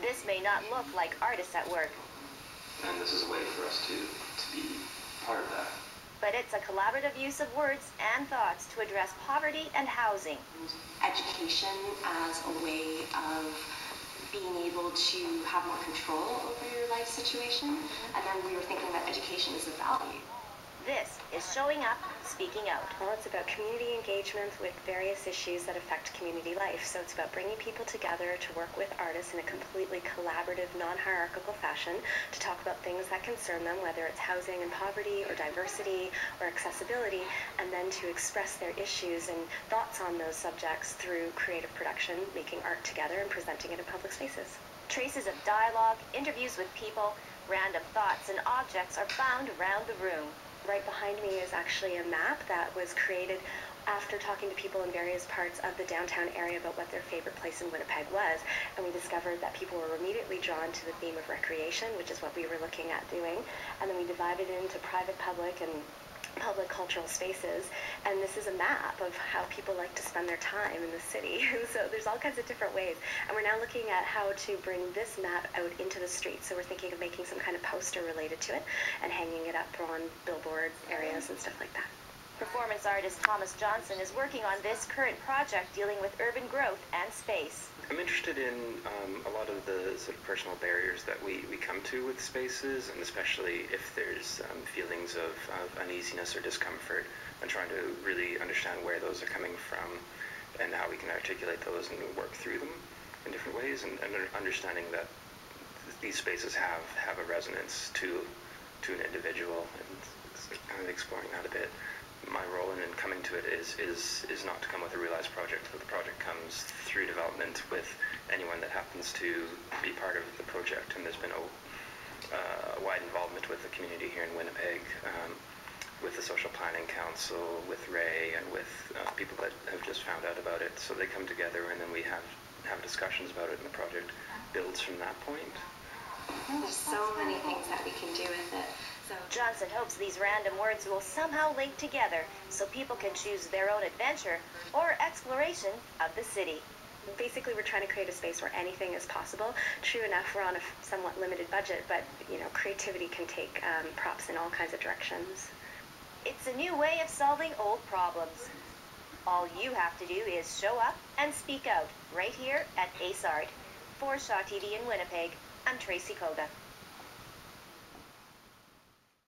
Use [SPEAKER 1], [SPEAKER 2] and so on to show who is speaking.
[SPEAKER 1] This may not look like artists at work,
[SPEAKER 2] and this is a way for us to be part of that.
[SPEAKER 1] but it's a collaborative use of words and thoughts to address poverty and housing.
[SPEAKER 3] Education as a way of being able to have more control over your life situation, and then we were thinking that education is a value.
[SPEAKER 1] This is Showing Up, Speaking Out.
[SPEAKER 4] Well, it's about community engagement with various issues that affect community life. So it's about bringing people together to work with artists in a completely collaborative, non-hierarchical fashion to talk about things that concern them, whether it's housing and poverty or diversity or accessibility, and then to express their issues and thoughts on those subjects through creative production, making art together and presenting it in public spaces.
[SPEAKER 1] Traces of dialogue, interviews with people, random thoughts and objects are found around the room.
[SPEAKER 4] Right behind me is actually a map that was created after talking to people in various parts of the downtown area about what their favorite place in Winnipeg was, and we discovered that people were immediately drawn to the theme of recreation, which is what we were looking at doing, and then we divided it into private, public, and public cultural spaces, and this is a map of how people like to spend their time in the city. So there's all kinds of different ways, and we're now looking at how to bring this map out into the street. So we're thinking of making some kind of poster related to it and hanging it up on billboard areas and stuff like that.
[SPEAKER 1] Performance artist Thomas Johnson is working on this current project dealing with urban growth and space.
[SPEAKER 5] I'm interested in a lot of the sort of personal barriers that we come to with spaces, and especially if there's feelings of uneasiness or discomfort, and trying to really understand where those are coming from and how we can articulate those and work through them in different ways, and understanding that these spaces have a resonance to an individual, and kind of exploring that a bit. My role in coming to it is not to come with a realized project, but the project comes through development with anyone that happens to be part of the project. And there's been a wide involvement with the community here in Winnipeg, with the Social Planning Council, with Ray, and with people that have just found out about it. So they come together, and then we have discussions about it, and the project builds from that point.
[SPEAKER 3] There's so many things that we can do with it. So
[SPEAKER 1] Johnson hopes these random words will somehow link together so people can choose their own adventure or exploration of the city.
[SPEAKER 4] Basically, we're trying to create a space where anything is possible. True enough, we're on a somewhat limited budget, but creativity can take props in all kinds of directions.
[SPEAKER 1] It's a new way of solving old problems. All you have to do is show up and speak out right here at Ace Art. For Shaw TV in Winnipeg, I'm Tracy Koga.